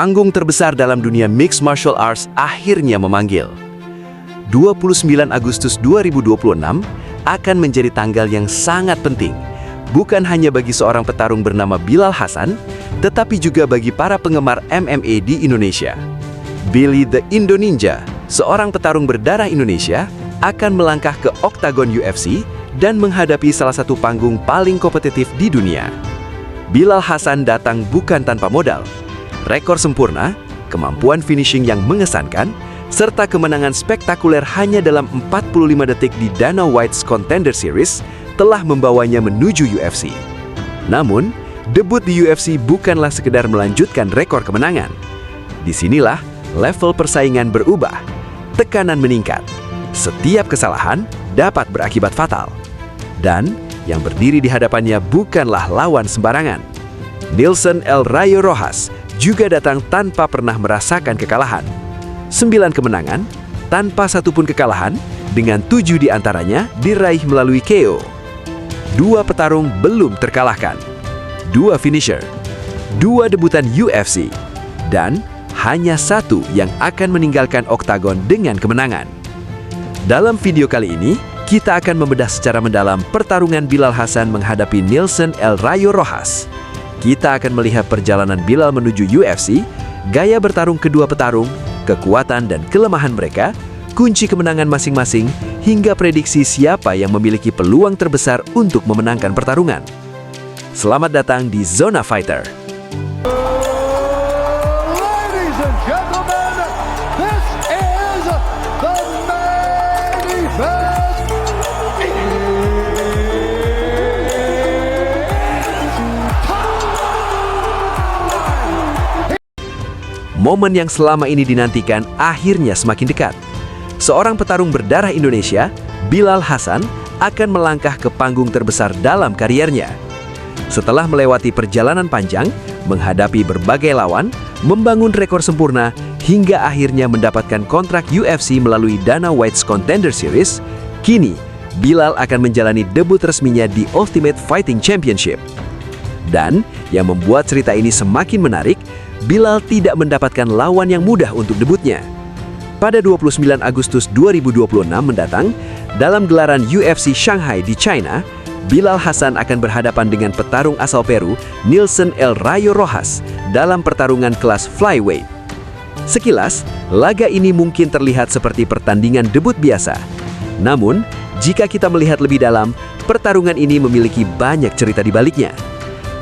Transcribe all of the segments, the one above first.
panggung terbesar dalam dunia mixed martial arts akhirnya memanggil. 29 Agustus 2026 akan menjadi tanggal yang sangat penting, bukan hanya bagi seorang petarung bernama Bilal Hassan, tetapi juga bagi para penggemar MMA di Indonesia. Billy the Indo Ninja, seorang petarung berdarah Indonesia, akan melangkah ke oktagon UFC dan menghadapi salah satu panggung paling kompetitif di dunia. Bilal Hassan datang bukan tanpa modal. Rekor sempurna, kemampuan finishing yang mengesankan, serta kemenangan spektakuler hanya dalam 45 detik di Dana White's Contender Series telah membawanya menuju UFC. Namun, debut di UFC bukanlah sekedar melanjutkan rekor kemenangan. Disinilah level persaingan berubah, tekanan meningkat. Setiap kesalahan dapat berakibat fatal. Dan yang berdiri di hadapannya bukanlah lawan sembarangan. Nilson El Rayo Rojas juga datang tanpa pernah merasakan kekalahan. 9 kemenangan, tanpa satupun kekalahan, dengan 7 diantaranya diraih melalui KO. 2 petarung belum terkalahkan, 2 finisher, 2 debutan UFC, dan hanya 1 yang akan meninggalkan oktagon dengan kemenangan. Dalam video kali ini, kita akan membedah secara mendalam pertarungan Bilal Hassan menghadapi Nilson El Rayo Rojas. Kita akan melihat perjalanan Bilal menuju UFC, gaya bertarung kedua petarung, kekuatan dan kelemahan mereka, kunci kemenangan masing-masing, hingga prediksi siapa yang memiliki peluang terbesar untuk memenangkan pertarungan. Selamat datang di Zona Fighter. Ladies and gentlemen, this is the main event. Momen yang selama ini dinantikan akhirnya semakin dekat. Seorang petarung berdarah Indonesia, Bilal Hassan, akan melangkah ke panggung terbesar dalam kariernya. Setelah melewati perjalanan panjang, menghadapi berbagai lawan, membangun rekor sempurna, hingga akhirnya mendapatkan kontrak UFC melalui Dana White's Contender Series, kini Bilal akan menjalani debut resminya di Ultimate Fighting Championship. Dan yang membuat cerita ini semakin menarik, Bilal tidak mendapatkan lawan yang mudah untuk debutnya. Pada 29 Agustus 2026 mendatang, dalam gelaran UFC Shanghai di China, Bilal Hassan akan berhadapan dengan petarung asal Peru, Nilson El Rayo Rojas, dalam pertarungan kelas flyweight. Sekilas, laga ini mungkin terlihat seperti pertandingan debut biasa. Namun, jika kita melihat lebih dalam, pertarungan ini memiliki banyak cerita di baliknya.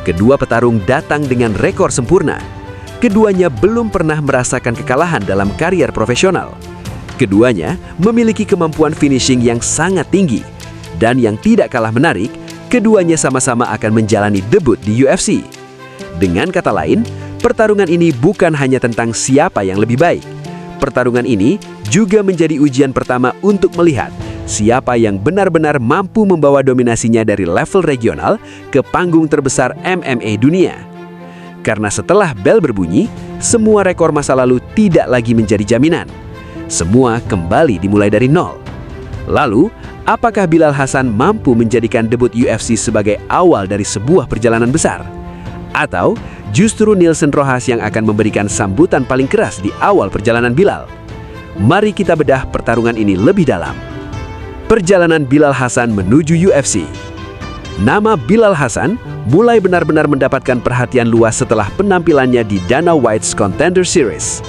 Kedua petarung datang dengan rekor sempurna. Keduanya belum pernah merasakan kekalahan dalam karier profesional. Keduanya memiliki kemampuan finishing yang sangat tinggi. Dan yang tidak kalah menarik, keduanya sama-sama akan menjalani debut di UFC. Dengan kata lain, pertarungan ini bukan hanya tentang siapa yang lebih baik. Pertarungan ini juga menjadi ujian pertama untuk melihat siapa yang benar-benar mampu membawa dominasinya dari level regional ke panggung terbesar MMA dunia. Karena setelah bel berbunyi, semua rekor masa lalu tidak lagi menjadi jaminan. Semua kembali dimulai dari nol. Lalu, apakah Bilal Hassan mampu menjadikan debut UFC sebagai awal dari sebuah perjalanan besar? Atau justru Nilson Rojas yang akan memberikan sambutan paling keras di awal perjalanan Bilal? Mari kita bedah pertarungan ini lebih dalam. Perjalanan Bilal Hassan menuju UFC. Nama Bilal Hassan mulai benar-benar mendapatkan perhatian luas setelah penampilannya di Dana White's Contender Series.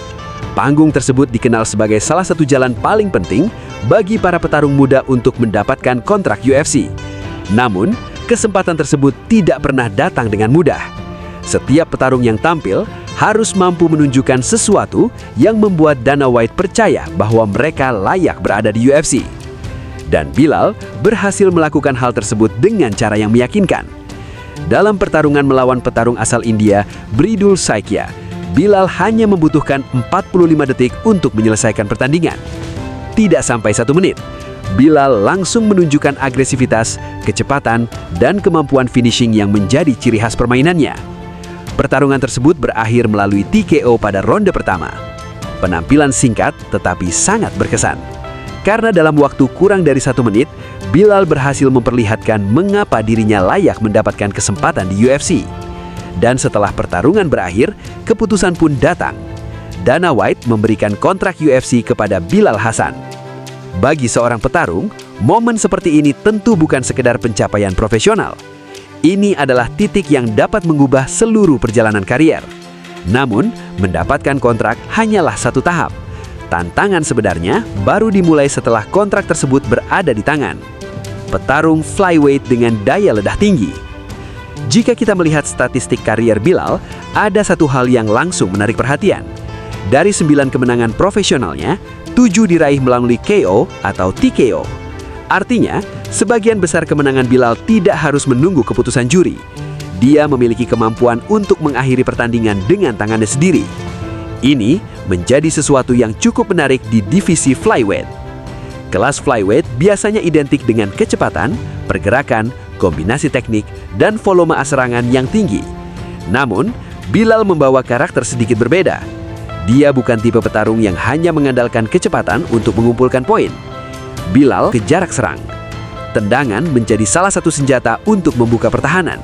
Panggung tersebut dikenal sebagai salah satu jalan paling penting bagi para petarung muda untuk mendapatkan kontrak UFC. Namun, kesempatan tersebut tidak pernah datang dengan mudah. Setiap petarung yang tampil harus mampu menunjukkan sesuatu yang membuat Dana White percaya bahwa mereka layak berada di UFC. Dan Bilal berhasil melakukan hal tersebut dengan cara yang meyakinkan. Dalam pertarungan melawan petarung asal India, Bridul Saikia, Bilal hanya membutuhkan 45 detik untuk menyelesaikan pertandingan. Tidak sampai 1 menit, Bilal langsung menunjukkan agresivitas, kecepatan, dan kemampuan finishing yang menjadi ciri khas permainannya. Pertarungan tersebut berakhir melalui TKO pada ronde pertama. Penampilan singkat tetapi sangat berkesan. Karena dalam waktu kurang dari 1 menit, Bilal berhasil memperlihatkan mengapa dirinya layak mendapatkan kesempatan di UFC. Dan setelah pertarungan berakhir, keputusan pun datang. Dana White memberikan kontrak UFC kepada Bilal Hasan. Bagi seorang petarung, momen seperti ini tentu bukan sekedar pencapaian profesional. Ini adalah titik yang dapat mengubah seluruh perjalanan karier. Namun, mendapatkan kontrak hanyalah satu tahap. Tantangan sebenarnya baru dimulai setelah kontrak tersebut berada di tangan. Petarung flyweight dengan daya ledah tinggi. Jika kita melihat statistik karier Bilal, ada satu hal yang langsung menarik perhatian. Dari 9 kemenangan profesionalnya, 7 diraih melalui KO atau TKO. Artinya, sebagian besar kemenangan Bilal tidak harus menunggu keputusan juri. Dia memiliki kemampuan untuk mengakhiri pertandingan dengan tangannya sendiri. Ini menjadi sesuatu yang cukup menarik di divisi flyweight. Kelas flyweight biasanya identik dengan kecepatan, pergerakan, kombinasi teknik, dan volume serangan yang tinggi. Namun, Bilal membawa karakter sedikit berbeda. Dia bukan tipe petarung yang hanya mengandalkan kecepatan untuk mengumpulkan poin. Bilal ke jarak serang. Tendangan menjadi salah satu senjata untuk membuka pertahanan.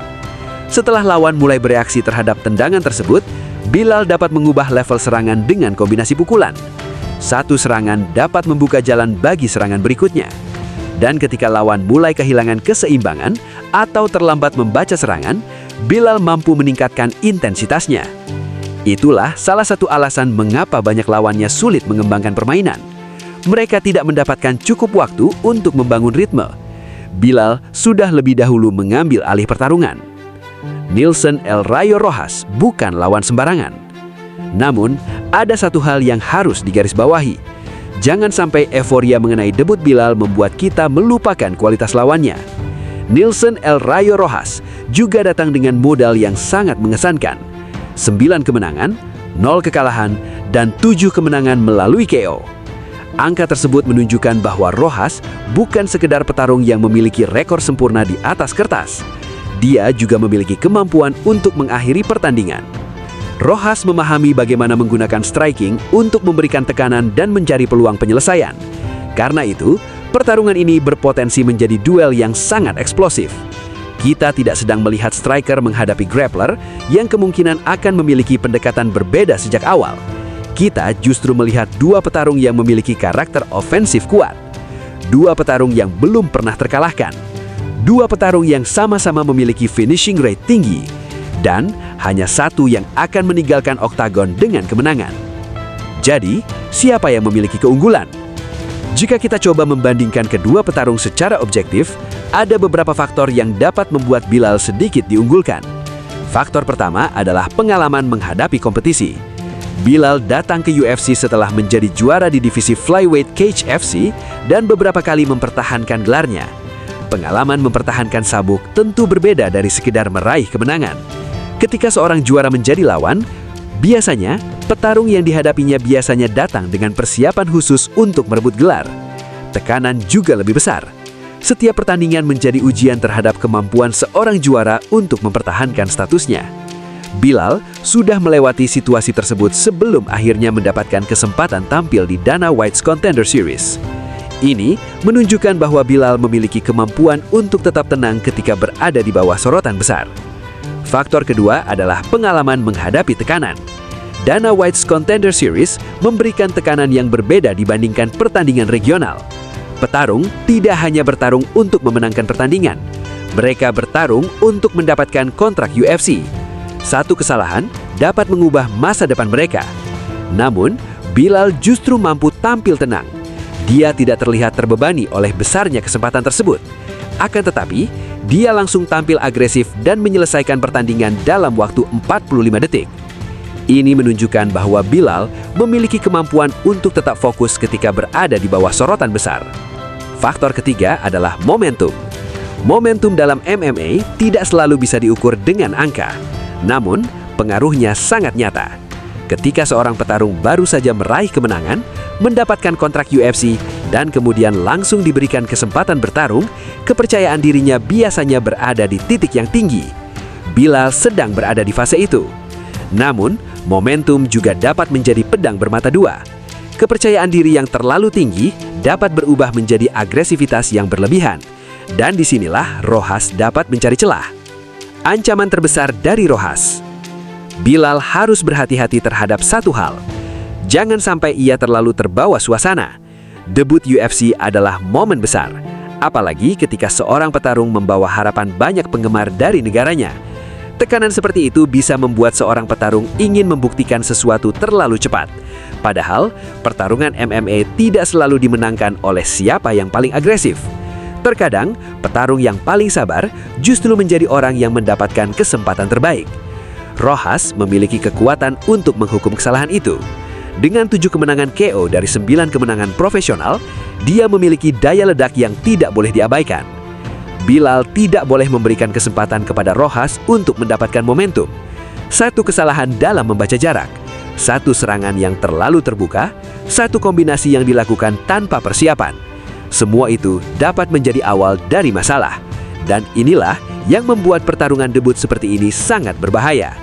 Setelah lawan mulai bereaksi terhadap tendangan tersebut, Bilal dapat mengubah level serangan dengan kombinasi pukulan. Satu serangan dapat membuka jalan bagi serangan berikutnya. Dan ketika lawan mulai kehilangan keseimbangan atau terlambat membaca serangan, Bilal mampu meningkatkan intensitasnya. Itulah salah satu alasan mengapa banyak lawannya sulit mengembangkan permainan. Mereka tidak mendapatkan cukup waktu untuk membangun ritme. Bilal sudah lebih dahulu mengambil alih pertarungan. Nilson El Rayo Rojas bukan lawan sembarangan. Namun, ada satu hal yang harus digarisbawahi. Jangan sampai euforia mengenai debut Bilal membuat kita melupakan kualitas lawannya. Nilson El Rayo Rojas juga datang dengan modal yang sangat mengesankan. 9 kemenangan, 0 kekalahan, dan 7 kemenangan melalui KO. Angka tersebut menunjukkan bahwa Rojas bukan sekedar petarung yang memiliki rekor sempurna di atas kertas. Dia juga memiliki kemampuan untuk mengakhiri pertandingan. Rojas memahami bagaimana menggunakan striking untuk memberikan tekanan dan mencari peluang penyelesaian. Karena itu, pertarungan ini berpotensi menjadi duel yang sangat eksplosif. Kita tidak sedang melihat striker menghadapi grappler yang kemungkinan akan memiliki pendekatan berbeda sejak awal. Kita justru melihat dua petarung yang memiliki karakter ofensif kuat. Dua petarung yang belum pernah terkalahkan. Dua petarung yang sama-sama memiliki finishing rate tinggi. Dan hanya satu yang akan meninggalkan oktagon dengan kemenangan. Jadi, siapa yang memiliki keunggulan? Jika kita coba membandingkan kedua petarung secara objektif, ada beberapa faktor yang dapat membuat Bilal sedikit diunggulkan. Faktor pertama adalah pengalaman menghadapi kompetisi. Bilal datang ke UFC setelah menjadi juara di divisi flyweight Cage FC dan beberapa kali mempertahankan gelarnya. Pengalaman mempertahankan sabuk tentu berbeda dari sekedar meraih kemenangan. Ketika seorang juara menjadi lawan, biasanya petarung yang dihadapinya biasanya datang dengan persiapan khusus untuk merebut gelar. Tekanan juga lebih besar. Setiap pertandingan menjadi ujian terhadap kemampuan seorang juara untuk mempertahankan statusnya. Bilal sudah melewati situasi tersebut sebelum akhirnya mendapatkan kesempatan tampil di Dana White's Contender Series. Ini menunjukkan bahwa Bilal memiliki kemampuan untuk tetap tenang ketika berada di bawah sorotan besar. Faktor kedua adalah pengalaman menghadapi tekanan. Dana White's Contender Series memberikan tekanan yang berbeda dibandingkan pertandingan regional. Petarung tidak hanya bertarung untuk memenangkan pertandingan. Mereka bertarung untuk mendapatkan kontrak UFC. Satu kesalahan dapat mengubah masa depan mereka. Namun, Bilal justru mampu tampil tenang. Dia tidak terlihat terbebani oleh besarnya kesempatan tersebut. Akan tetapi, dia langsung tampil agresif dan menyelesaikan pertandingan dalam waktu 45 detik. Ini menunjukkan bahwa Bilal memiliki kemampuan untuk tetap fokus ketika berada di bawah sorotan besar. Faktor ketiga adalah momentum. Momentum dalam MMA tidak selalu bisa diukur dengan angka. Namun, pengaruhnya sangat nyata. Ketika seorang petarung baru saja meraih kemenangan, mendapatkan kontrak UFC, dan kemudian langsung diberikan kesempatan bertarung, kepercayaan dirinya biasanya berada di titik yang tinggi. Bilal sedang berada di fase itu. Namun, momentum juga dapat menjadi pedang bermata dua. Kepercayaan diri yang terlalu tinggi dapat berubah menjadi agresivitas yang berlebihan. Dan disinilah Rojas dapat mencari celah. Ancaman terbesar dari Rojas. Bilal harus berhati-hati terhadap satu hal. Jangan sampai ia terlalu terbawa suasana. Debut UFC adalah momen besar, apalagi ketika seorang petarung membawa harapan banyak penggemar dari negaranya. Tekanan seperti itu bisa membuat seorang petarung ingin membuktikan sesuatu terlalu cepat. Padahal, pertarungan MMA tidak selalu dimenangkan oleh siapa yang paling agresif. Terkadang, petarung yang paling sabar justru menjadi orang yang mendapatkan kesempatan terbaik. Rojas memiliki kekuatan untuk menghukum kesalahan itu. Dengan 7 kemenangan KO dari 9 kemenangan profesional, dia memiliki daya ledak yang tidak boleh diabaikan. Bilal tidak boleh memberikan kesempatan kepada Rojas untuk mendapatkan momentum. Satu kesalahan dalam membaca jarak, satu serangan yang terlalu terbuka, satu kombinasi yang dilakukan tanpa persiapan. Semua itu dapat menjadi awal dari masalah. Dan inilah yang membuat pertarungan debut seperti ini sangat berbahaya.